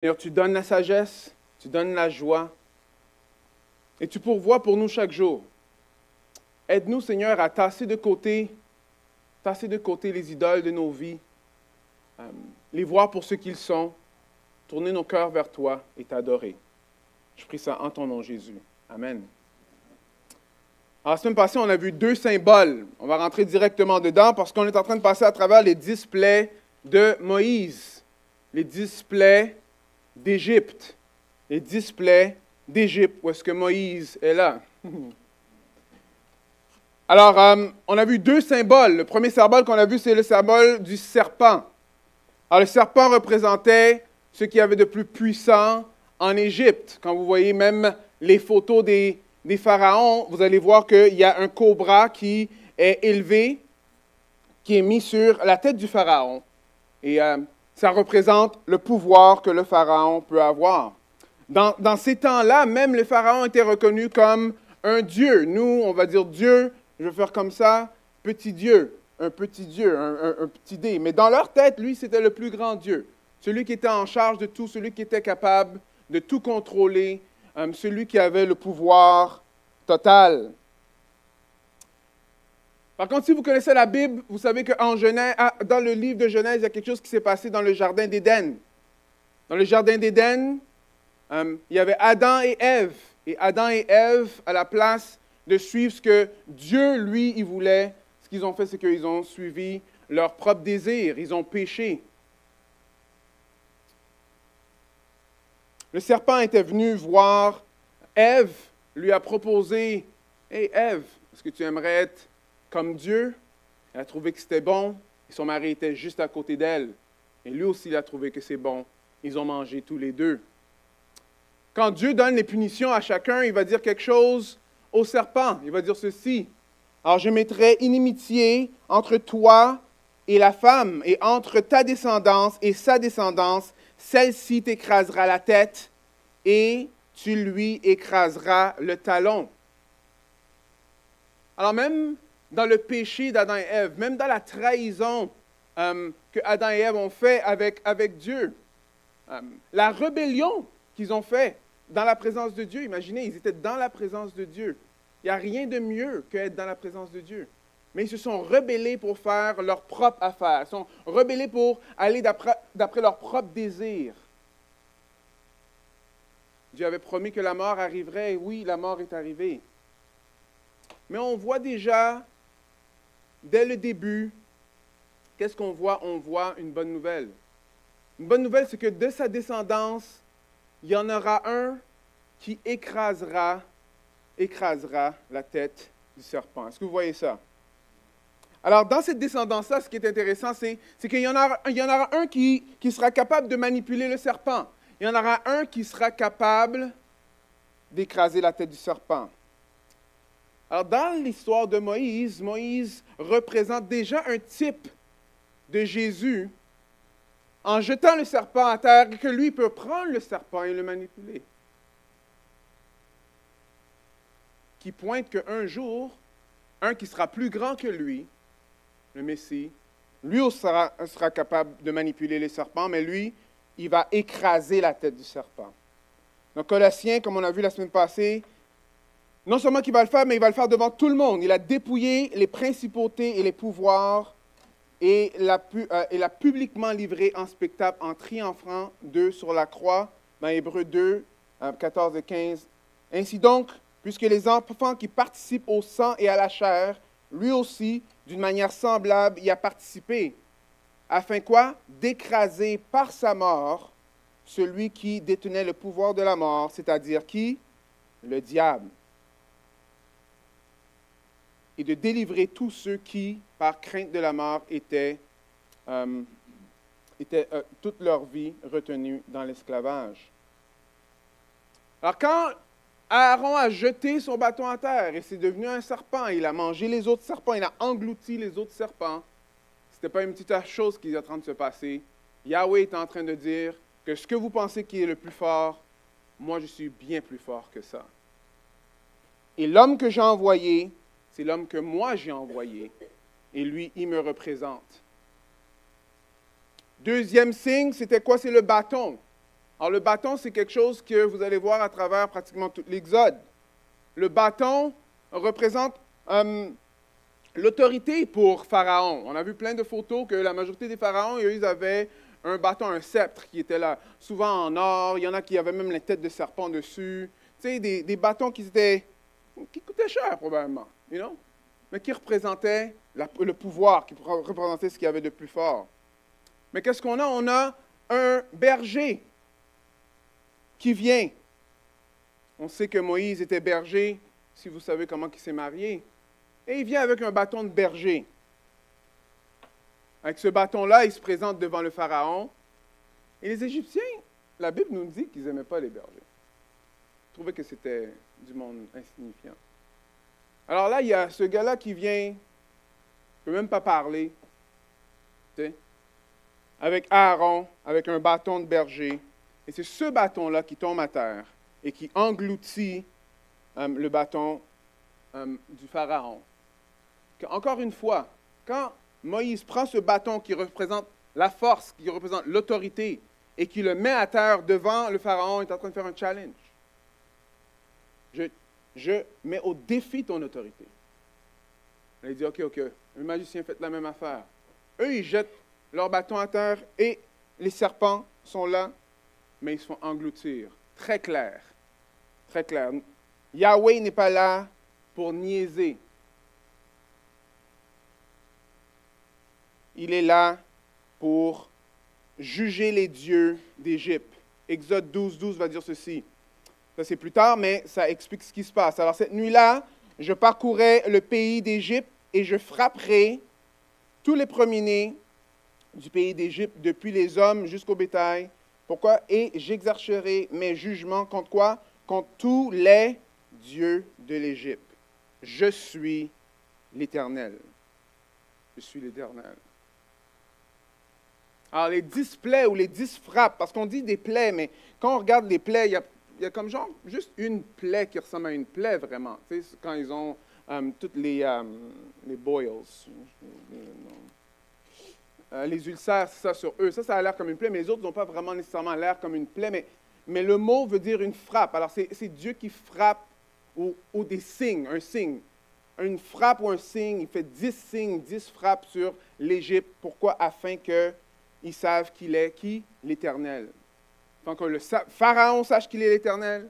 Seigneur, tu donnes la sagesse, tu donnes la joie, et tu pourvois pour nous chaque jour. Aide-nous, Seigneur, à tasser de côté les idoles de nos vies, les voir pour ce qu'ils sont, tourner nos cœurs vers toi et t'adorer. Je prie ça en ton nom, Jésus. Amen. Alors, la semaine passée, on a vu deux symboles. On va rentrer directement dedans parce qu'on est en train de passer à travers les 10 plaies de Moïse, les 10 plaies d'Égypte, les 10 plaies d'Égypte, où est-ce que Moïse est là. Alors, on a vu deux symboles. Le premier symbole qu'on a vu, c'est le symbole du serpent. Alors, le serpent représentait ce qu'il y avait de plus puissant en Égypte. Quand vous voyez même les photos des pharaons, vous allez voir qu'il y a un cobra qui est élevé, qui est mis sur la tête du pharaon. Et ça représente le pouvoir que le pharaon peut avoir. Dans ces temps-là, même le pharaon était reconnu comme un dieu. Nous, on va dire Dieu, je vais faire comme ça, petit Dieu, un petit dé. Mais dans leur tête, lui, c'était le plus grand Dieu. Celui qui était en charge de tout, celui qui était capable de tout contrôler, celui qui avait le pouvoir total. Par contre, si vous connaissez la Bible, vous savez que dans le livre de Genèse, il y a quelque chose qui s'est passé dans le Jardin d'Éden. Dans le Jardin d'Éden, il y avait Adam et Ève. Et Adam et Ève, à la place de suivre ce que Dieu, lui, il voulait, ce qu'ils ont fait, c'est qu'ils ont suivi leur propre désir. Ils ont péché. Le serpent était venu voir Ève, lui a proposé, « Hey Ève, est-ce que tu aimerais être comme Dieu? » Elle a trouvé que c'était bon, et son mari était juste à côté d'elle. Et lui aussi, il a trouvé que c'est bon. Ils ont mangé tous les deux. Quand Dieu donne les punitions à chacun, il va dire quelque chose au serpent. Il va dire ceci. « Alors je mettrai inimitié entre toi et la femme, et entre ta descendance et sa descendance, celle-ci t'écrasera la tête et tu lui écraseras le talon. » Alors même dans le péché d'Adam et Ève, même dans la trahison que Adam et Ève ont fait avec Dieu, la rébellion qu'ils ont fait dans la présence de Dieu, imaginez, ils étaient dans la présence de Dieu. Il n'y a rien de mieux qu'être dans la présence de Dieu. Mais ils se sont rebellés pour faire leur propre affaire. Ils sont rebellés pour aller d'après leur propre désir. Dieu avait promis que la mort arriverait, et oui, la mort est arrivée. Mais on voit déjà, dès le début, qu'est-ce qu'on voit? On voit une bonne nouvelle. Une bonne nouvelle, c'est que de sa descendance, il y en aura un qui écrasera la tête du serpent. Est-ce que vous voyez ça? Alors, dans cette descendance-là, ce qui est intéressant, c'est qu'il y en aura un qui sera capable de manipuler le serpent. Il y en aura un qui sera capable d'écraser la tête du serpent. Alors, dans l'histoire de Moïse, Moïse représente déjà un type de Jésus en jetant le serpent à terre, que lui peut prendre le serpent et le manipuler. Qui pointe qu'un jour, un qui sera plus grand que lui, le Messie, lui aussi sera capable de manipuler les serpents, mais lui, il va écraser la tête du serpent. Donc, Colossiens, comme on a vu la semaine passée, non seulement qu'il va le faire, mais il va le faire devant tout le monde. Il a dépouillé les principautés et les pouvoirs et l'a publiquement livré en spectacle en triomphant d'eux sur la croix, dans Hébreux 2, 14 et 15. Ainsi donc, puisque les enfants qui participent au sang et à la chair, lui aussi, d'une manière semblable, y a participé, afin quoi? D'écraser par sa mort celui qui détenait le pouvoir de la mort, c'est-à-dire qui? Le diable. Et de délivrer tous ceux qui, par crainte de la mort, étaient toute leur vie retenus dans l'esclavage. Alors quand Aaron a jeté son bâton à terre et c'est devenu un serpent, il a mangé les autres serpents, il a englouti les autres serpents, ce n'était pas une petite chose qui est en train de se passer. Yahweh est en train de dire que ce que vous pensez qui est le plus fort, moi je suis bien plus fort que ça. Et l'homme que j'ai envoyé, c'est l'homme que moi j'ai envoyé, et lui, il me représente. Deuxième signe, c'était quoi? C'est le bâton. Alors, le bâton, c'est quelque chose que vous allez voir à travers pratiquement tout l'Exode. Le bâton représente l'autorité pour Pharaon. On a vu plein de photos que la majorité des pharaons, eux, ils avaient un bâton, un sceptre qui était là, souvent en or. Il y en a qui avaient même les têtes de serpent dessus. Tu sais, des bâtons qui coûtaient cher probablement, mais qui représentaient le pouvoir, qui représentaient ce qu'il y avait de plus fort. Mais qu'est-ce qu'on a? On a un berger qui vient. On sait que Moïse était berger, si vous savez comment il s'est marié. Et il vient avec un bâton de berger. Avec ce bâton-là, il se présente devant le Pharaon. Et les Égyptiens, la Bible nous dit qu'ils n'aimaient pas les bergers. Ils trouvaient que c'était du monde insignifiant. Alors là, il y a ce gars-là qui vient, il ne peut même pas parler, tu sais, avec Aaron, avec un bâton de berger. Et c'est ce bâton-là qui tombe à terre et qui engloutit le bâton du Pharaon. Encore une fois, quand Moïse prend ce bâton qui représente la force, qui représente l'autorité, et qui le met à terre devant le Pharaon, il est en train de faire un challenge. Je mets au défi ton autorité. Il dit, OK, le magicien fait la même affaire. Eux, ils jettent leur bâton à terre et les serpents sont là, mais ils se font engloutir. Très clair. Très clair. Yahweh n'est pas là pour niaiser. Il est là pour juger les dieux d'Égypte. Exode 12 va dire ceci. Ça, c'est plus tard, mais ça explique ce qui se passe. Alors, cette nuit-là, je parcourais le pays d'Égypte et je frapperai tous les premiers-nés du pays d'Égypte, depuis les hommes jusqu'au bétail. Pourquoi? Et j'exercerai mes jugements contre quoi? Contre tous les dieux de l'Égypte. Je suis l'Éternel. Je suis l'Éternel. Alors, les 10 plaies ou les 10 frappes, parce qu'on dit des plaies, mais quand on regarde les plaies, il y a comme genre juste une plaie qui ressemble à une plaie vraiment. Tu sais, quand ils ont toutes les boils, les ulcères, c'est ça sur eux. Ça a l'air comme une plaie, mais les autres n'ont pas vraiment nécessairement l'air comme une plaie. Mais le mot veut dire une frappe. Alors, c'est Dieu qui frappe ou des signes, un signe. Une frappe ou un signe, il fait 10 signes, 10 frappes sur l'Égypte. Pourquoi? Afin qu'ils savent qu'il est qui? L'Éternel. Afin que le Pharaon sache qu'il est l'Éternel.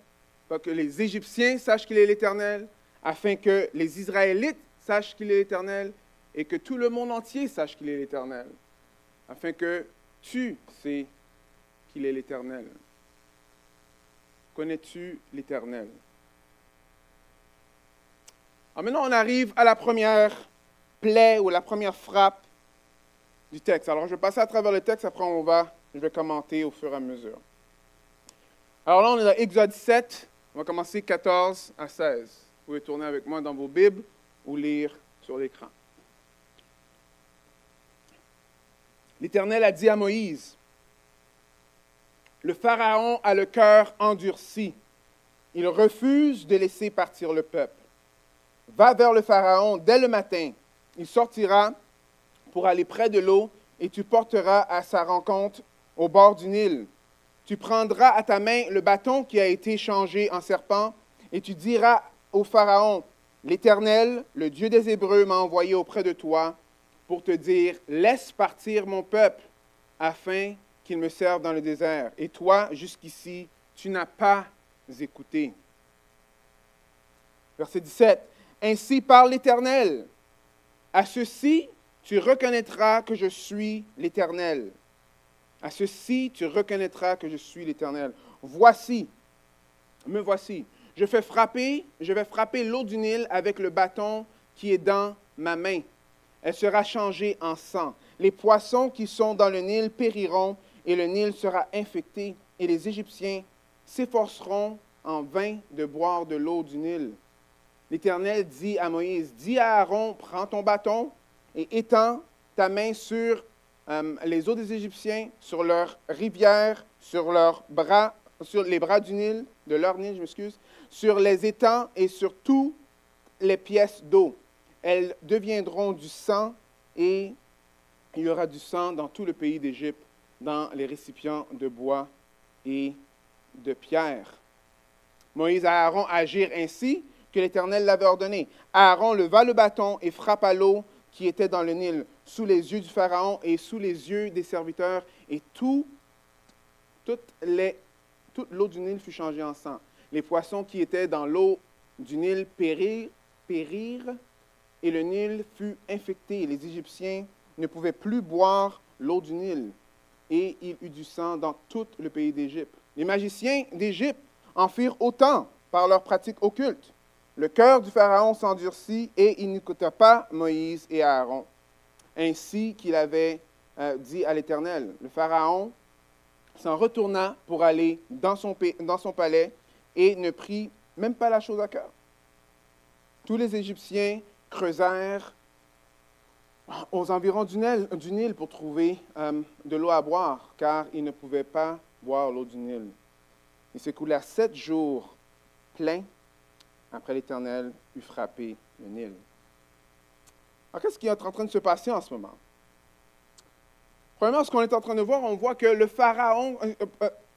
Afin que les Égyptiens sachent qu'il est l'Éternel. Afin que les Israélites sachent qu'il est l'Éternel. Et que tout le monde entier sache qu'il est l'Éternel. Afin que tu sais qu'il est l'Éternel. Connais-tu l'Éternel? Alors maintenant, on arrive à la première plaie ou la première frappe du texte. Alors, je vais passer à travers le texte, après je vais commenter au fur et à mesure. Alors là, on est dans Exode 7, on va commencer 14 à 16. Vous pouvez tourner avec moi dans vos Bibles ou lire sur l'écran. L'Éternel a dit à Moïse, « Le Pharaon a le cœur endurci. Il refuse de laisser partir le peuple. Va vers le Pharaon dès le matin. Il sortira pour aller près de l'eau et tu porteras à sa rencontre au bord du Nil. Tu prendras à ta main le bâton qui a été changé en serpent et tu diras au Pharaon, « L'Éternel, le Dieu des Hébreux, m'a envoyé auprès de toi pour te dire, laisse partir mon peuple afin qu'il me serve dans le désert. Et toi, jusqu'ici, tu n'as pas écouté. » Verset 17. Ainsi parle l'Éternel. À ceci, tu reconnaîtras que je suis l'Éternel. À ceci, tu reconnaîtras que je suis l'Éternel. Voici, me voici. Je vais frapper l'eau du Nil avec le bâton qui est dans ma main. Elle sera changée en sang. Les poissons qui sont dans le Nil périront et le Nil sera infecté et les Égyptiens s'efforceront en vain de boire de l'eau du Nil. L'Éternel dit à Moïse, dis à Aaron, prends ton bâton et étends ta main sur les eaux des Égyptiens, sur leurs rivières, sur leurs bras, sur les bras du Nil, de leur Nil, sur les étangs et sur toutes les pièces d'eau. Elles deviendront du sang et il y aura du sang dans tout le pays d'Égypte, dans les récipients de bois et de pierre. Moïse et Aaron agirent ainsi que l'Éternel l'avait ordonné. Aaron leva le bâton et frappa l'eau qui était dans le Nil, sous les yeux du Pharaon et sous les yeux des serviteurs, et toute l'eau du Nil fut changée en sang. Les poissons qui étaient dans l'eau du Nil périrent, et le Nil fut infecté. Les Égyptiens ne pouvaient plus boire l'eau du Nil, et il eut du sang dans tout le pays d'Égypte. Les magiciens d'Égypte en firent autant par leurs pratiques occultes. Le cœur du Pharaon s'endurcit et il n'écouta pas Moïse et Aaron, ainsi qu'il avait dit à l'Éternel. Le Pharaon s'en retourna pour aller dans son palais et ne prit même pas la chose à cœur. Tous les Égyptiens creusèrent aux environs du Nil pour trouver de l'eau à boire, car ils ne pouvaient pas boire l'eau du Nil. Il s'écoula 7 jours pleins après l'Éternel eut frappé le Nil. Alors, qu'est-ce qui est en train de se passer en ce moment? Premièrement, ce qu'on est en train de voir, on voit que le Pharaon,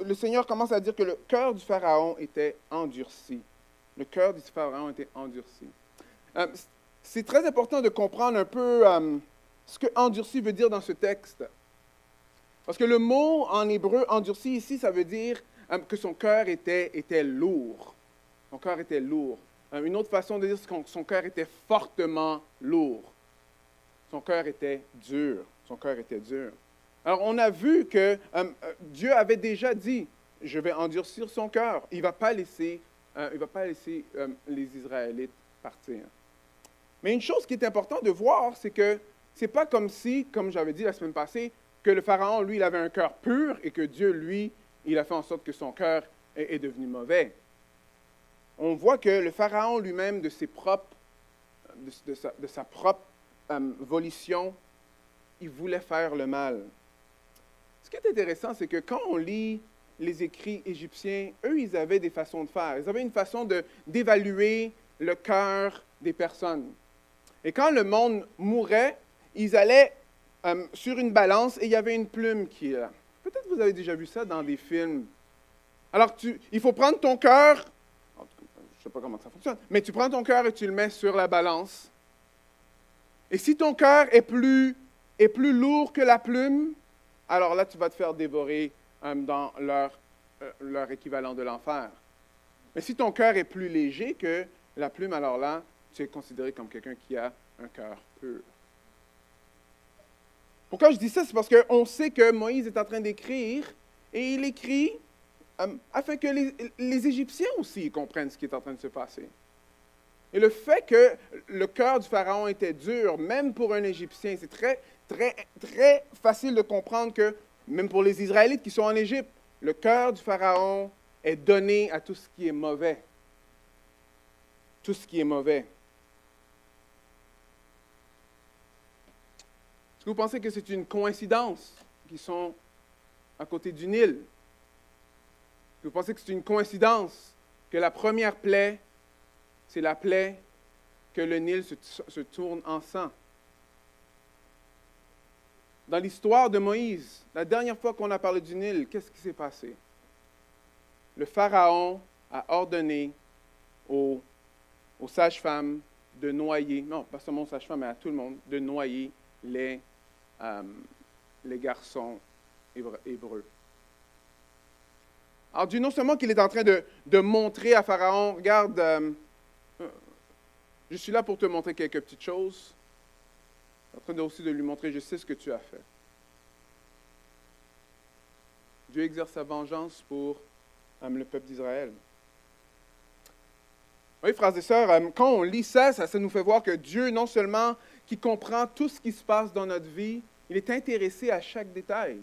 le Seigneur commence à dire que le cœur du Pharaon était endurci. Le cœur du Pharaon était endurci. C'est très important de comprendre un peu ce que endurci veut dire dans ce texte. Parce que le mot en hébreu endurci ici, ça veut dire que son cœur était lourd. Son cœur était lourd. Une autre façon de dire, c'est que son cœur était fortement lourd. Son cœur était dur. Son cœur était dur. Alors, on a vu que Dieu avait déjà dit, je vais endurcir son cœur. Il ne va pas laisser les Israélites partir. Mais une chose qui est importante de voir, c'est que ce n'est pas comme si, comme j'avais dit la semaine passée, que le Pharaon, lui, il avait un cœur pur et que Dieu, lui, il a fait en sorte que son cœur est devenu mauvais. On voit que le Pharaon lui-même, de sa propre volition, il voulait faire le mal. Ce qui est intéressant, c'est que quand on lit les écrits égyptiens, eux, ils avaient des façons de faire. Ils avaient une façon d'évaluer le cœur des personnes. Et quand le monde mourait, ils allaient sur une balance et il y avait une plume qui est là. Peut-être que vous avez déjà vu ça dans des films. Alors, il faut prendre ton cœur, je ne sais pas comment ça fonctionne, mais tu prends ton cœur et tu le mets sur la balance. Et si ton cœur est plus lourd que la plume, alors là, tu vas te faire dévorer dans leur équivalent de l'enfer. Mais si ton cœur est plus léger que la plume, alors là, tu es considéré comme quelqu'un qui a un cœur pur. Pourquoi je dis ça? C'est parce qu'on sait que Moïse est en train d'écrire, et il écrit afin que les Égyptiens aussi comprennent ce qui est en train de se passer. Et le fait que le cœur du Pharaon était dur, même pour un Égyptien, c'est très, très, très facile de comprendre que, même pour les Israélites qui sont en Égypte, le cœur du Pharaon est donné à tout ce qui est mauvais. Tout ce qui est mauvais. Est-ce que vous pensez que c'est une coïncidence qu'ils sont à côté du Nil? Est-ce que vous pensez que c'est une coïncidence que la première plaie, c'est la plaie que le Nil se tourne en sang? Dans l'histoire de Moïse, la dernière fois qu'on a parlé du Nil, qu'est-ce qui s'est passé? Le Pharaon a ordonné aux sages-femmes de noyer, non, pas seulement aux sages-femmes, mais à tout le monde, de noyer les garçons hébreux. Alors Dieu, non seulement qu'il est en train de montrer à Pharaon, regarde, je suis là pour te montrer quelques petites choses, il est en train aussi de lui montrer, je sais ce que tu as fait. Dieu exerce sa vengeance pour le peuple d'Israël. Oui, frères et sœurs, quand on lit ça nous fait voir que Dieu, non seulement qui comprend tout ce qui se passe dans notre vie, il est intéressé à chaque détail.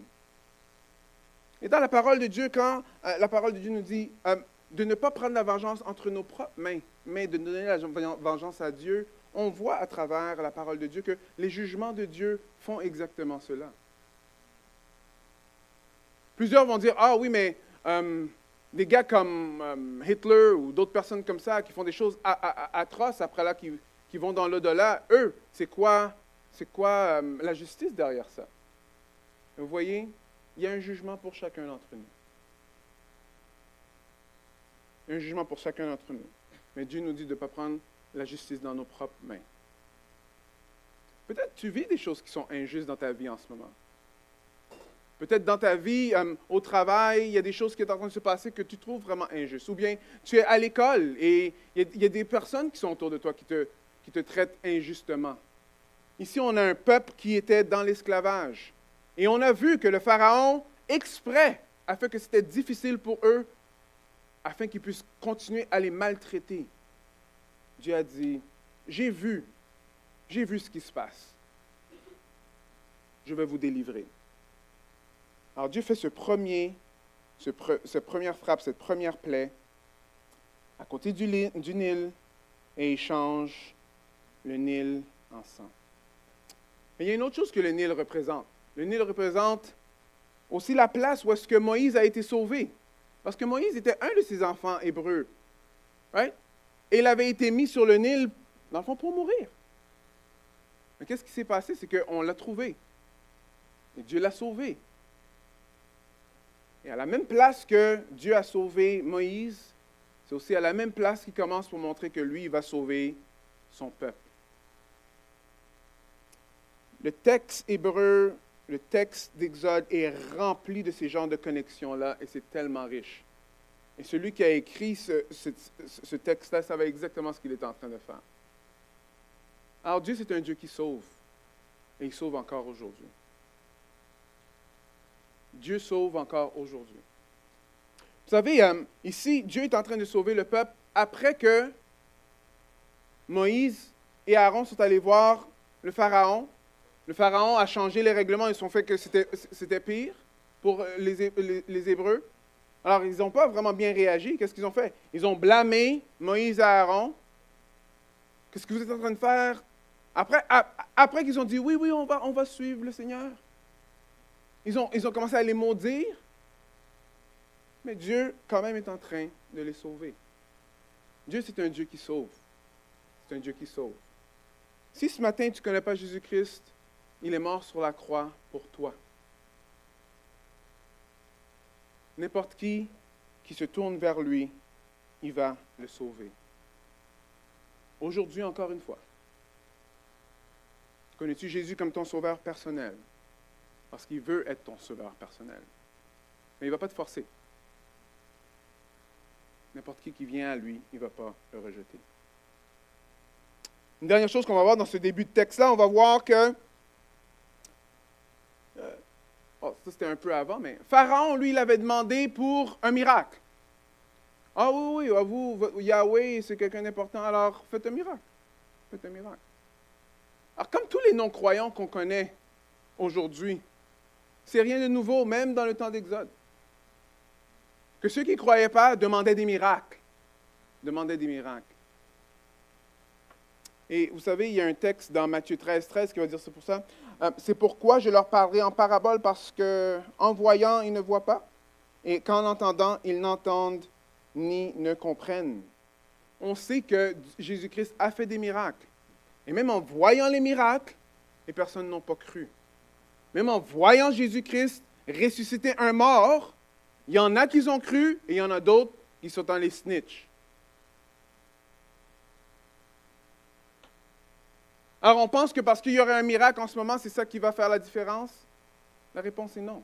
Et dans la parole de Dieu, quand la parole de Dieu nous dit de ne pas prendre la vengeance entre nos propres mains, mais de donner la vengeance à Dieu, on voit à travers la parole de Dieu que les jugements de Dieu font exactement cela. Plusieurs vont dire, ah oui, mais des gars comme Hitler ou d'autres personnes comme ça qui font des choses atroces, après là, qui vont dans l'au-delà, eux, c'est quoi la justice derrière ça? Vous voyez, il y a un jugement pour chacun d'entre nous. Il y a un jugement pour chacun d'entre nous. Mais Dieu nous dit de ne pas prendre la justice dans nos propres mains. Peut-être tu vis des choses qui sont injustes dans ta vie en ce moment. Peut-être dans ta vie, au travail, il y a des choses qui sont en train de se passer que tu trouves vraiment injustes. Ou bien tu es à l'école et il y a des personnes qui sont autour de toi qui te traitent injustement. Ici, on a un peuple qui était dans l'esclavage. Et on a vu que le Pharaon, exprès, a fait que c'était difficile pour eux, afin qu'ils puissent continuer à les maltraiter. Dieu a dit, j'ai vu ce qui se passe. Je vais vous délivrer. Alors Dieu fait cette première frappe, cette première plaie, à côté du Nil, et il change le Nil en sang. Mais il y a une autre chose que le Nil représente. Le Nil représente aussi la place où est-ce que Moïse a été sauvé. Parce que Moïse était un de ses enfants hébreux. Right? Et il avait été mis sur le Nil, dans le fond, pour mourir. Mais qu'est-ce qui s'est passé? C'est qu'on l'a trouvé. Et Dieu l'a sauvé. Et à la même place que Dieu a sauvé Moïse, c'est aussi à la même place qu'il commence pour montrer que lui, il va sauver son peuple. Le texte hébreu, le texte d'Exode est rempli de ces genres de connexions-là et c'est tellement riche. Et celui qui a écrit ce texte-là savait exactement ce qu'il était en train de faire. Alors Dieu, c'est un Dieu qui sauve. Et il sauve encore aujourd'hui. Dieu sauve encore aujourd'hui. Vous savez, ici, Dieu est en train de sauver le peuple après que Moïse et Aaron sont allés voir le Pharaon. Le Pharaon a changé les règlements, ils ont fait que c'était pire pour les Hébreux. Alors, ils n'ont pas vraiment bien réagi. Qu'est-ce qu'ils ont fait? Ils ont blâmé Moïse et Aaron. Qu'est-ce que vous êtes en train de faire? Après qu'ils ont dit, oui, on va suivre le Seigneur. Ils ont commencé à les maudire. Mais Dieu, quand même, est en train de les sauver. Dieu, c'est un Dieu qui sauve. C'est un Dieu qui sauve. Si ce matin, tu ne connais pas Jésus-Christ, il est mort sur la croix pour toi. N'importe qui se tourne vers lui, il va le sauver. Aujourd'hui, encore une fois, connais-tu Jésus comme ton sauveur personnel? Parce qu'il veut être ton sauveur personnel. Mais il ne va pas te forcer. N'importe qui vient à lui, il ne va pas le rejeter. Une dernière chose qu'on va voir dans ce début de texte-là, on va voir que ça c'était un peu avant, mais Pharaon, lui, il avait demandé pour un miracle. Ah oui, vous, Yahweh, c'est quelqu'un d'important, alors faites un miracle. Faites un miracle. Alors, comme tous les non-croyants qu'on connaît aujourd'hui, c'est rien de nouveau, même dans le temps d'Exode. Que ceux qui ne croyaient pas demandaient des miracles. Demandaient des miracles. Et vous savez, il y a un texte dans Matthieu 13 qui va dire c'est pour ça. C'est pourquoi je leur parlerai en parabole, parce qu'en voyant, ils ne voient pas, et qu'en entendant, ils n'entendent ni ne comprennent. On sait que Jésus-Christ a fait des miracles. Et même en voyant les miracles, les personnes n'ont pas cru. Même en voyant Jésus-Christ ressusciter un mort, il y en a qui ont cru et il y en a d'autres qui sont dans les snitch. Alors on pense que parce qu'il y aurait un miracle en ce moment, c'est ça qui va faire la différence? La réponse est non.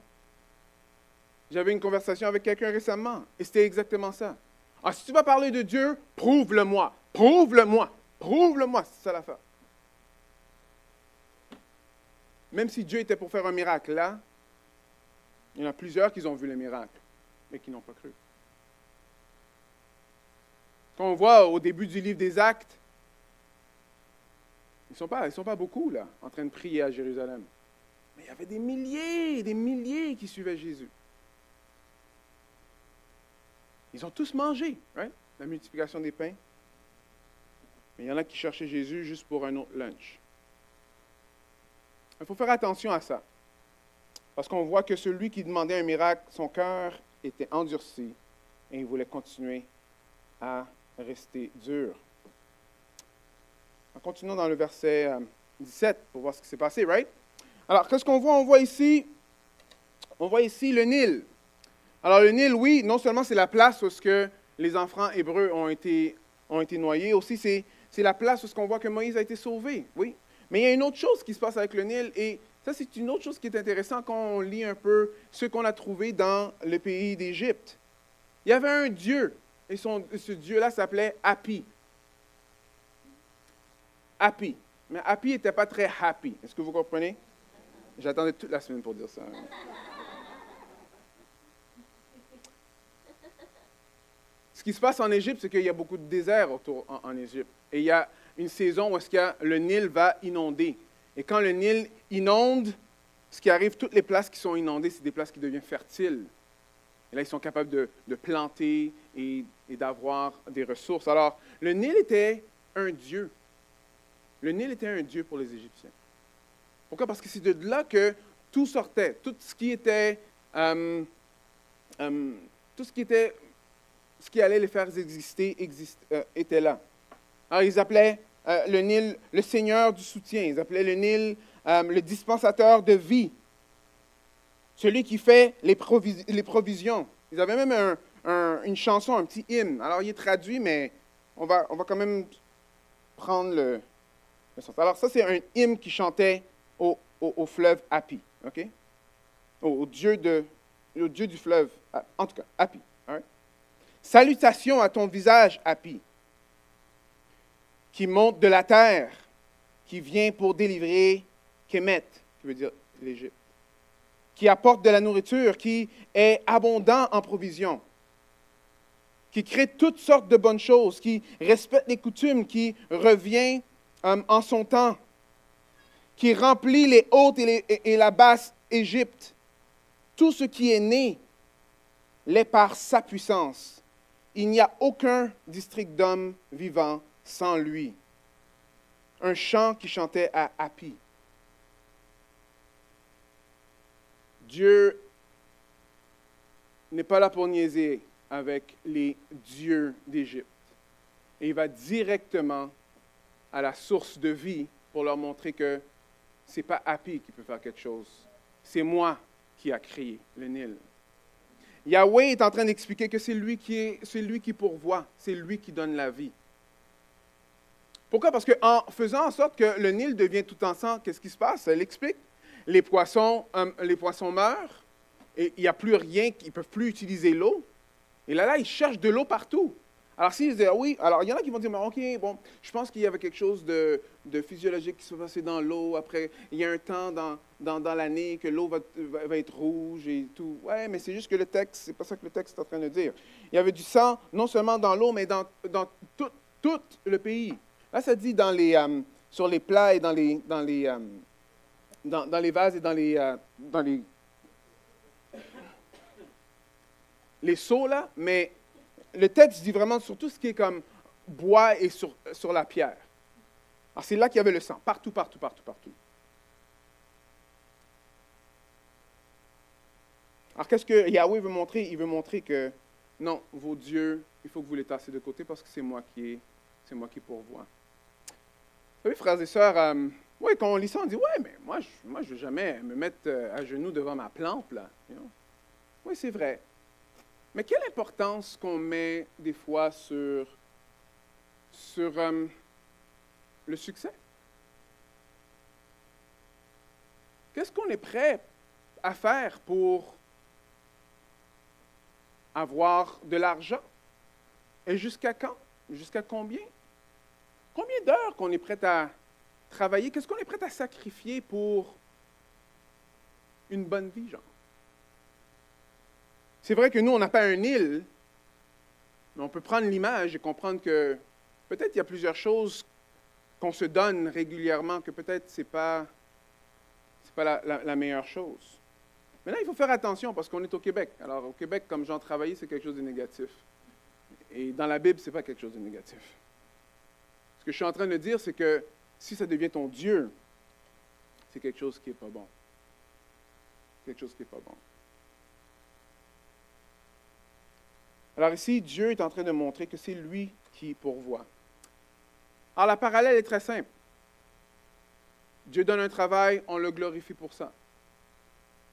J'avais une conversation avec quelqu'un récemment et c'était exactement ça. Ah, si tu vas parler de Dieu, prouve-le-moi, prouve-le-moi, prouve-le-moi, c'est ça l'affaire. Même si Dieu était pour faire un miracle là, il y en a plusieurs qui ont vu le miracle, mais qui n'ont pas cru. Quand on voit au début du livre des Actes, ils ne sont pas beaucoup là, en train de prier à Jérusalem. Mais il y avait des milliers qui suivaient Jésus. Ils ont tous mangé, right? La multiplication des pains. Mais il y en a qui cherchaient Jésus juste pour un autre lunch. Il faut faire attention à ça. Parce qu'on voit que celui qui demandait un miracle, son cœur était endurci et il voulait continuer à rester dur. En continuant dans le verset 17 pour voir ce qui s'est passé, right? Alors, qu'est-ce qu'on voit? On voit ici le Nil. Alors, le Nil, oui, non seulement c'est la place où les enfants hébreux ont été noyés. Aussi, c'est la place où on voit que Moïse a été sauvé, oui. Mais il y a une autre chose qui se passe avec le Nil, et ça, c'est une autre chose qui est intéressante quand on lit un peu ce qu'on a trouvé dans le pays d'Égypte. Il y avait un dieu, et ce dieu-là s'appelait Hapi. Hapi. Mais Hapi n'était pas très happy. Est-ce que vous comprenez? J'attendais toute la semaine pour dire ça. Ce qui se passe en Égypte, c'est qu'il y a beaucoup de désert autour en Égypte. Et il y a une saison où le Nil va inonder. Et quand le Nil inonde, ce qui arrive, toutes les places qui sont inondées, c'est des places qui deviennent fertiles. Et là, ils sont capables de planter et d'avoir des ressources. Alors, le Nil était un dieu. Le Nil était un dieu pour les Égyptiens. Pourquoi? Parce que c'est de là que tout sortait. Tout ce qui était, ce qui allait les faire exister était là. Alors, ils appelaient le Nil le Seigneur du soutien. Ils appelaient le Nil le dispensateur de vie. Celui qui fait les provisions. Ils avaient même une chanson, un petit hymne. Alors, il est traduit, mais on va quand même prendre le sens. Alors, ça, c'est un hymne qui chantait au fleuve Hapi. OK? Au dieu du fleuve. En tout cas, Hapi. Right? Salutations à ton visage, Hapi, qui monte de la terre, qui vient pour délivrer Kemet, qui veut dire l'Égypte, qui apporte de la nourriture, qui est abondant en provisions, qui crée toutes sortes de bonnes choses, qui respecte les coutumes, qui revient en son temps, qui remplit les hautes et la basse Égypte. Tout ce qui est né l'est par sa puissance. Il n'y a aucun district d'hommes vivants sans lui. Un chant qui chantait à Hapi. Dieu n'est pas là pour niaiser avec les dieux d'Égypte. Et il va directement à la source de vie pour leur montrer que ce n'est pas Hapi qui peut faire quelque chose. C'est moi qui a créé le Nil. Yahweh est en train d'expliquer que c'est lui qui pourvoit, c'est lui qui donne la vie. Pourquoi? Parce qu'en faisant en sorte que le Nil devient tout ensemble, qu'est-ce qui se passe? Elle explique. Les poissons meurent, et il n'y a plus rien, ils ne peuvent plus utiliser l'eau. Et là, ils cherchent de l'eau partout. Alors, s'ils disent, oui, alors il y en a qui vont dire, OK, bon, je pense qu'il y avait quelque chose de physiologique qui se passait dans l'eau. Après, il y a un temps dans l'année que l'eau va être rouge et tout. Ouais, mais c'est juste que le texte, c'est pas ça que le texte est en train de dire. Il y avait du sang, non seulement dans l'eau, mais dans tout le pays. Là, ça dit sur les plats et dans les vases et dans les seaux, là, mais le texte dit vraiment sur tout ce qui est comme bois et sur la pierre. Alors, c'est là qu'il y avait le sang, partout. Alors, qu'est-ce que Yahweh veut montrer? Il veut montrer que, non, vos dieux, il faut que vous les tassez de côté parce que c'est moi qui pourvois. Vous savez, frères et sœurs, oui, quand on lit ça, on dit, ouais, mais moi, je ne veux jamais me mettre à genoux devant ma plante, là. You know? Oui, c'est vrai. Mais quelle importance qu'on met des fois sur le succès? Qu'est-ce qu'on est prêt à faire pour avoir de l'argent? Et jusqu'à quand? Jusqu'à combien? Combien d'heures qu'on est prêt à travailler? Qu'est-ce qu'on est prêt à sacrifier pour une bonne vie, genre? C'est vrai que nous, on n'a pas un Nil, mais on peut prendre l'image et comprendre que peut-être il y a plusieurs choses qu'on se donne régulièrement que peut-être ce n'est pas la meilleure chose. Mais là, il faut faire attention parce qu'on est au Québec. Alors, au Québec, comme Jean travailler, c'est quelque chose de négatif. Et dans la Bible, ce n'est pas quelque chose de négatif. Ce que je suis en train de dire, c'est que si ça devient ton Dieu, c'est quelque chose qui n'est pas bon. Quelque chose qui n'est pas bon. Alors ici, Dieu est en train de montrer que c'est lui qui pourvoit. Alors la parallèle est très simple. Dieu donne un travail, on le glorifie pour ça.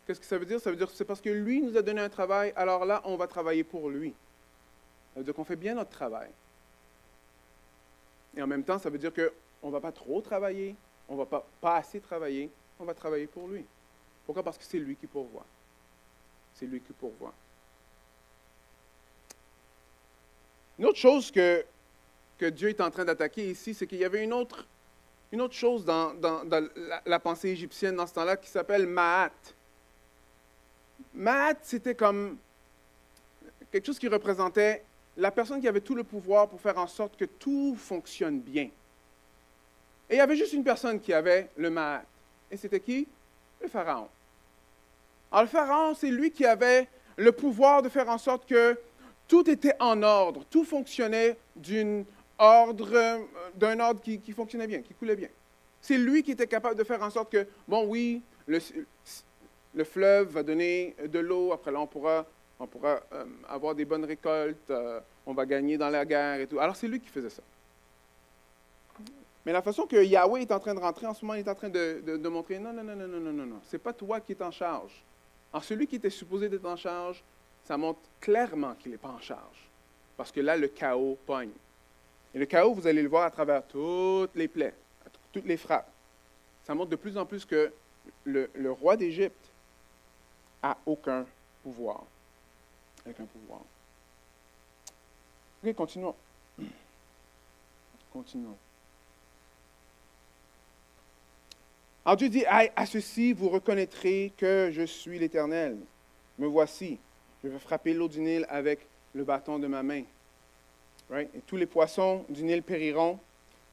Qu'est-ce que ça veut dire? Ça veut dire que c'est parce que lui nous a donné un travail, alors là, on va travailler pour lui. Ça veut dire qu'on fait bien notre travail. Et en même temps, ça veut dire qu'on ne va pas trop travailler, on ne va pas assez travailler, on va travailler pour lui. Pourquoi? Parce que c'est lui qui pourvoit. C'est lui qui pourvoit. Une autre chose que Dieu est en train d'attaquer ici, c'est qu'il y avait une autre chose dans la pensée égyptienne dans ce temps-là qui s'appelle Ma'at. Ma'at, c'était comme quelque chose qui représentait la personne qui avait tout le pouvoir pour faire en sorte que tout fonctionne bien. Et il y avait juste une personne qui avait le Ma'at. Et c'était qui? Le pharaon. Alors le pharaon, c'est lui qui avait le pouvoir de faire en sorte que tout était en ordre, tout fonctionnait d'un ordre qui fonctionnait bien, qui coulait bien. C'est lui qui était capable de faire en sorte que, bon oui, le fleuve va donner de l'eau, après là on pourra avoir des bonnes récoltes, on va gagner dans la guerre et tout. Alors c'est lui qui faisait ça. Mais la façon que Yahweh est en train de rentrer en ce moment, il est en train de montrer, non, c'est pas toi qui es en charge. Alors celui qui était supposé être en charge, ça montre clairement qu'il n'est pas en charge. Parce que là, le chaos pogne. Et le chaos, vous allez le voir à travers toutes les plaies, toutes les frappes. Ça montre de plus en plus que le roi d'Égypte n'a aucun pouvoir. Aucun pouvoir. Ok, continuons. Continuons. Alors Dieu dit, à ceci, vous reconnaîtrez que je suis l'Éternel. Me voici. Je vais frapper l'eau du Nil avec le bâton de ma main. Right? Et tous les poissons du Nil périront.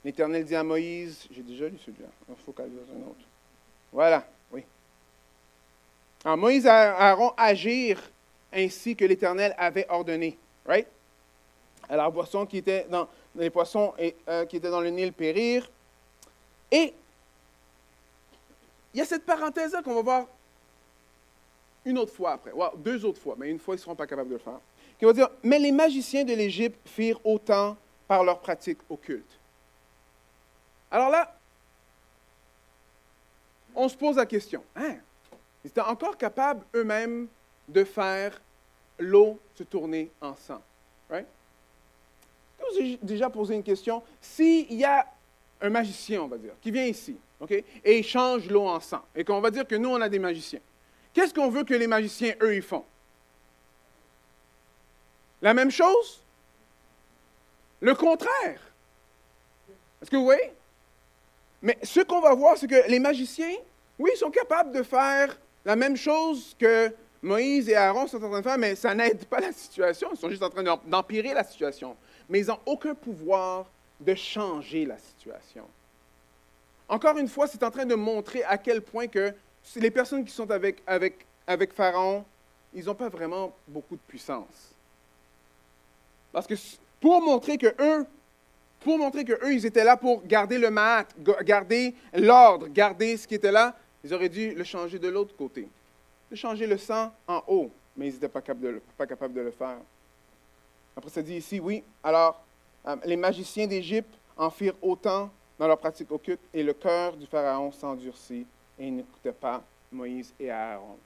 L'Éternel dit à Moïse, j'ai déjà lu celui-là, il faut qu'elle dise un autre. Voilà, oui. Alors Moïse et Aaron agirent ainsi que l'Éternel avait ordonné. Right? Alors les poissons qui étaient dans le Nil périrent. Et il y a cette parenthèse-là qu'on va voir une autre fois après, deux autres fois, mais une fois, ils ne seront pas capables de le faire. Qui va dire, mais les magiciens de l'Égypte firent autant par leurs pratiques occultes. Alors là, on se pose la question, ils étaient encore capables eux-mêmes de faire l'eau se tourner en sang. Right? Je vous ai déjà posé une question. S'il y a un magicien, on va dire, qui vient ici, okay, et il change l'eau en sang, et qu'on va dire que nous, on a des magiciens, qu'est-ce qu'on veut que les magiciens, eux, ils font? La même chose? Le contraire. Est-ce que vous voyez? Mais ce qu'on va voir, c'est que les magiciens, oui, ils sont capables de faire la même chose que Moïse et Aaron sont en train de faire, mais ça n'aide pas la situation. Ils sont juste en train d'empirer la situation. Mais ils n'ont aucun pouvoir de changer la situation. Encore une fois, c'est en train de montrer à quel point que les personnes qui sont avec Pharaon, ils n'ont pas vraiment beaucoup de puissance. Parce que pour montrer que eux, ils étaient là pour garder le ma'at, garder l'ordre, garder ce qui était là, ils auraient dû le changer de l'autre côté. De changer le sang en haut, mais ils n'étaient pas capables de le faire. Après, ça dit ici, oui, alors, les magiciens d'Égypte en firent autant dans leur pratique occulte, et le cœur du Pharaon s'endurcit, et il n'écoutait pas Moïse et Aaron.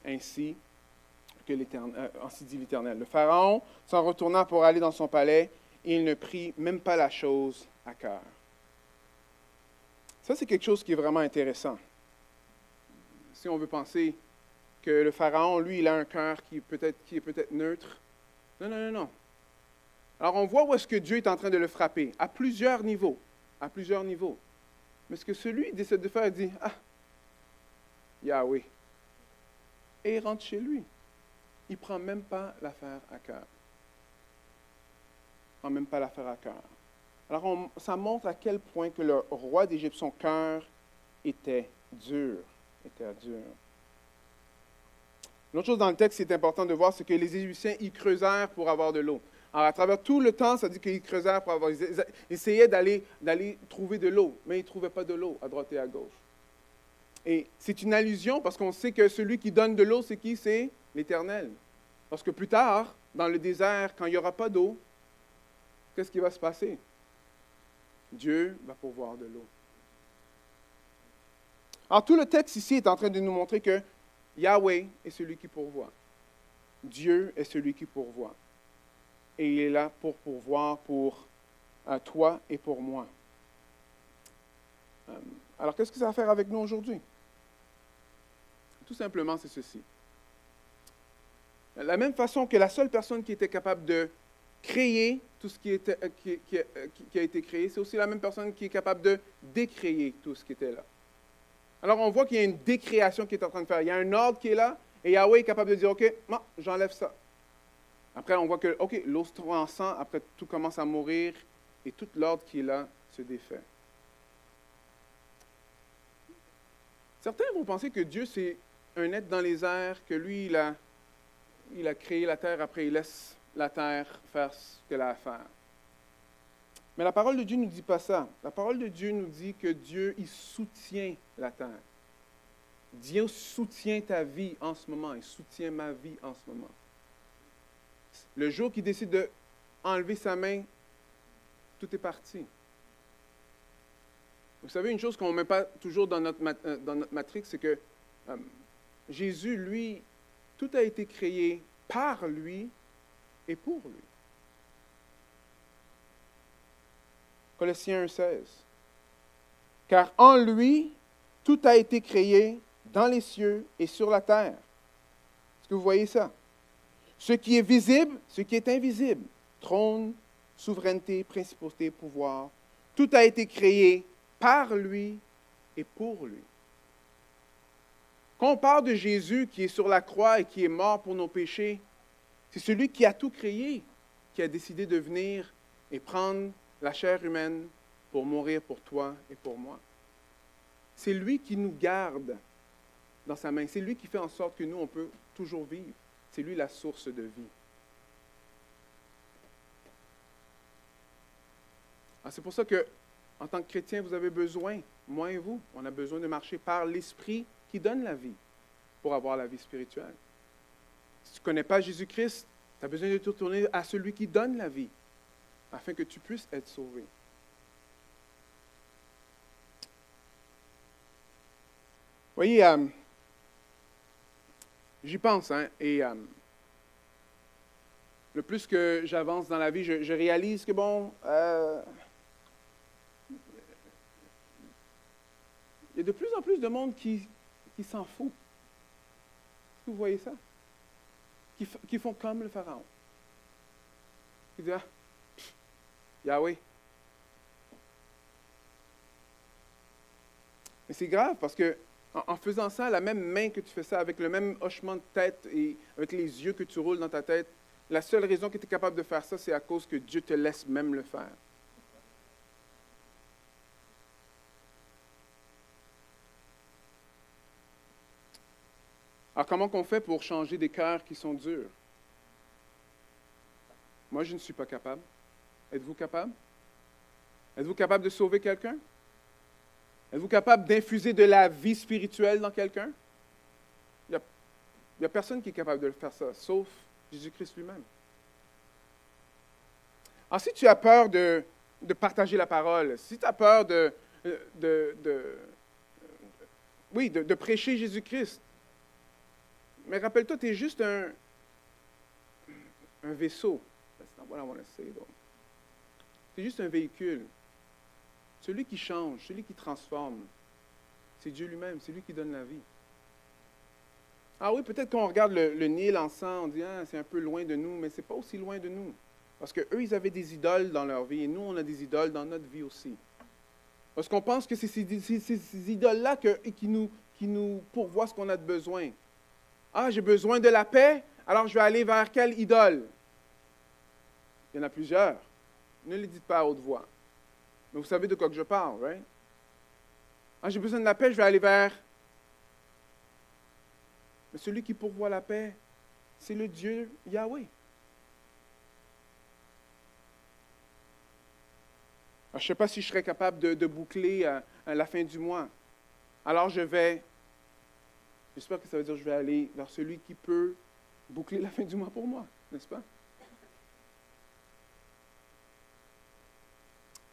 Ainsi dit l'Éternel. Le Pharaon s'en retourna pour aller dans son palais, et il ne prit même pas la chose à cœur. Ça, c'est quelque chose qui est vraiment intéressant. Si on veut penser que le Pharaon, lui, il a un cœur qui est peut-être neutre. Non. Alors, on voit où est-ce que Dieu est en train de le frapper, à plusieurs niveaux. Mais ce que celui décide de faire, il dit, Yahweh. Et il rentre chez lui. Il ne prend même pas l'affaire à cœur. Alors, ça montre à quel point que le roi d'Égypte, son cœur était dur. Une autre chose dans le texte qui est important de voir, c'est que les Égyptiens, ils creusèrent pour avoir de l'eau. Alors, à travers tout le temps, ça dit qu'ils creusèrent pour avoir... Ils essayaient d'aller trouver de l'eau, mais ils ne trouvaient pas de l'eau à droite et à gauche. Et c'est une allusion parce qu'on sait que celui qui donne de l'eau, c'est qui? C'est l'Éternel. Parce que plus tard, dans le désert, quand il n'y aura pas d'eau, qu'est-ce qui va se passer? Dieu va pourvoir de l'eau. Alors, tout le texte ici est en train de nous montrer que Yahweh est celui qui pourvoit. Dieu est celui qui pourvoit. et il est là pour pourvoir pour toi et pour moi. Alors, qu'est-ce que ça va faire avec nous aujourd'hui? Tout simplement, c'est ceci. La même façon que la seule personne qui était capable de créer tout ce qui a été créé, c'est aussi la même personne qui est capable de décréer tout ce qui était là. Alors, on voit qu'il y a une décréation qui est en train de faire. Il y a un ordre qui est là, et Yahweh est capable de dire, OK, non, j'enlève ça. Après, on voit que, OK, l'eau se transcend, après tout commence à mourir, et tout l'ordre qui est là se défait. Certains vont penser que Dieu, c'est un être dans les airs, que lui, il a créé la terre, après il laisse la terre faire ce qu'elle a à faire. Mais la parole de Dieu ne nous dit pas ça. La parole de Dieu nous dit que Dieu, il soutient la terre. Dieu soutient ta vie en ce moment, il soutient ma vie en ce moment. Le jour qu'il décide d'enlever sa main, tout est parti. Vous savez, une chose qu'on ne met pas toujours dans notre matrix, c'est que Jésus, lui, tout a été créé par lui et pour lui. Colossiens 1,16. Car en lui, tout a été créé dans les cieux et sur la terre. Est-ce que vous voyez ça? Ce qui est visible, ce qui est invisible, trône, souveraineté, principauté, pouvoir, tout a été créé par lui et pour lui. Quand on parle de Jésus qui est sur la croix et qui est mort pour nos péchés, c'est celui qui a tout créé, qui a décidé de venir et prendre la chair humaine pour mourir pour toi et pour moi. C'est lui qui nous garde dans sa main. C'est lui qui fait en sorte que nous, on peut toujours vivre. C'est lui la source de vie. Alors, c'est pour ça que, en tant que chrétien, vous avez besoin, moi et vous, on a besoin de marcher par l'Esprit qui donne la vie pour avoir la vie spirituelle. Si tu ne connais pas Jésus-Christ, tu as besoin de te tourner à celui qui donne la vie, afin que tu puisses être sauvé. Vous voyez, j'y pense, hein, et le plus que j'avance dans la vie, je réalise que, bon, il y a de plus en plus de monde qui s'en fout. Est-ce que vous voyez ça? Qui font comme le Pharaon. Qui disent, Yahweh. Mais c'est grave parce que en faisant ça, la même main que tu fais ça, avec le même hochement de tête et avec les yeux que tu roules dans ta tête, la seule raison que tu es capable de faire ça, c'est à cause que Dieu te laisse même le faire. Alors, comment qu'on fait pour changer des cœurs qui sont durs? Moi, je ne suis pas capable. Êtes-vous capable? Êtes-vous capable de sauver quelqu'un? Êtes-vous capable d'infuser de la vie spirituelle dans quelqu'un? Il n'y a personne qui est capable de faire ça, sauf Jésus-Christ lui-même. Alors, si tu as peur de partager la parole, si tu as peur de prêcher Jésus-Christ, mais rappelle-toi, tu es juste un vaisseau. That's not what I want to say, though. Tu es juste un véhicule. Celui qui change, celui qui transforme, c'est Dieu lui-même, c'est lui qui donne la vie. Ah oui, peut-être qu'on regarde le Nil en sang, on dit « Ah, c'est un peu loin de nous », mais ce n'est pas aussi loin de nous. Parce qu'eux, ils avaient des idoles dans leur vie, et nous, on a des idoles dans notre vie aussi. Parce qu'on pense que c'est ces idoles-là qui nous pourvoient ce qu'on a de besoin. Ah, j'ai besoin de la paix, alors je vais aller vers quelle idole? Il y en a plusieurs. Ne les dites pas à haute voix. Mais vous savez de quoi que je parle, right? Ah, j'ai besoin de la paix, je vais aller vers... Mais celui qui pourvoit la paix, c'est le Dieu Yahweh. Alors, je ne sais pas si je serais capable de boucler à la fin du mois. Alors, j'espère que ça veut dire que je vais aller vers celui qui peut boucler la fin du mois pour moi, n'est-ce pas?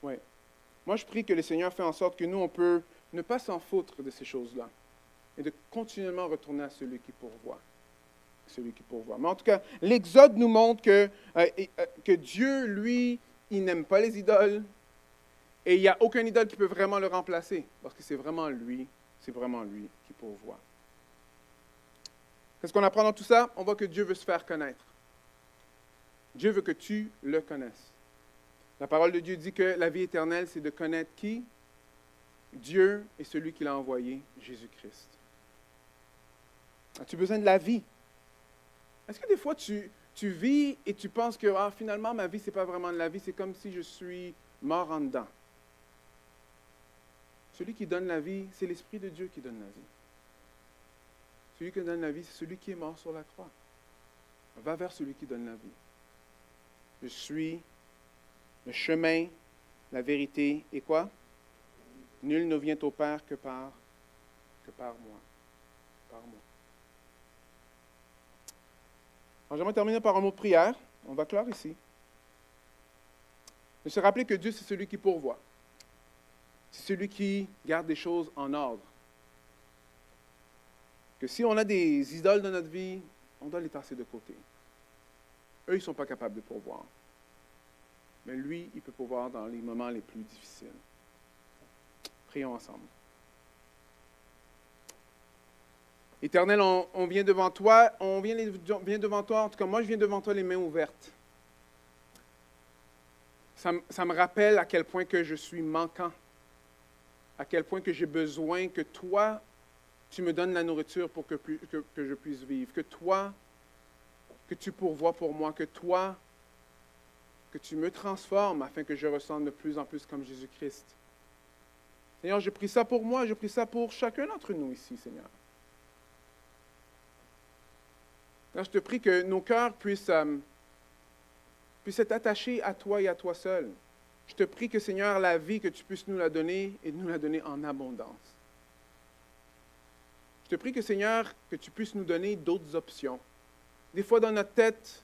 Oui. Moi, je prie que le Seigneur fait en sorte que nous, on peut ne pas s'en foutre de ces choses-là et de continuellement retourner à celui qui pourvoit. celui qui pourvoit. Mais en tout cas, l'Exode nous montre que Dieu, lui, il n'aime pas les idoles. Et il n'y a aucun idole qui peut vraiment le remplacer. Parce que c'est vraiment lui qui pourvoit. Qu'est-ce qu'on apprend dans tout ça? On voit que Dieu veut se faire connaître. Dieu veut que tu le connaisses. La parole de Dieu dit que la vie éternelle, c'est de connaître qui? Dieu et celui qui l'a envoyé, Jésus-Christ. As-tu besoin de la vie? Est-ce que des fois tu vis et tu penses que finalement ma vie, ce n'est pas vraiment de la vie, c'est comme si je suis mort en dedans? Celui qui donne la vie, c'est l'Esprit de Dieu qui donne la vie. Celui qui donne la vie, c'est celui qui est mort sur la croix. Va vers celui qui donne la vie. Je suis le chemin, la vérité et quoi? Nul ne vient au Père que par moi. Par moi. Alors, j'aimerais terminer par un mot de prière. On va clore ici. De se rappeler que Dieu, c'est celui qui pourvoit. C'est celui qui garde des choses en ordre. Que si on a des idoles dans notre vie, on doit les tasser de côté. Eux, ils ne sont pas capables de pourvoir. Mais lui, il peut pourvoir dans les moments les plus difficiles. Prions ensemble. Éternel, on vient devant toi, vient devant toi, en tout cas moi je viens devant toi les mains ouvertes. Ça me rappelle à quel point que je suis manquant, à quel point que j'ai besoin que toi, tu me donnes la nourriture pour que je puisse vivre, que toi, que tu pourvoies pour moi, que toi, que tu me transformes afin que je ressemble de plus en plus comme Jésus-Christ. Seigneur, je prie ça pour moi, je prie ça pour chacun d'entre nous ici, Seigneur. Seigneur, je te prie que nos cœurs puissent être attachés à toi et à toi seul. Je te prie que, Seigneur, la vie, que tu puisses nous la donner et nous la donner en abondance. Je te prie que, Seigneur, que tu puisses nous donner d'autres options. Des fois, dans notre tête,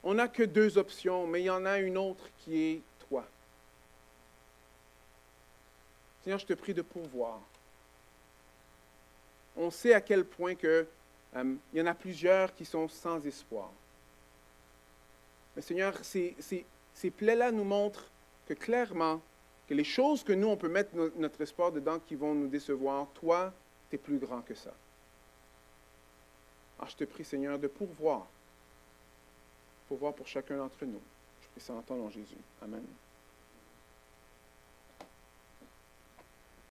on n'a que 2 options, mais il y en a une autre qui est toi. Seigneur, je te prie de pourvoir. On sait à quel point que, il y en a plusieurs qui sont sans espoir. Mais Seigneur, ces plaies-là nous montrent que clairement, que les choses que nous, on peut mettre notre espoir dedans qui vont nous décevoir, toi, tu es plus grand que ça. Alors je te prie, Seigneur, de pourvoir pour chacun d'entre nous. Je prie ça en ton nom, Jésus. Amen.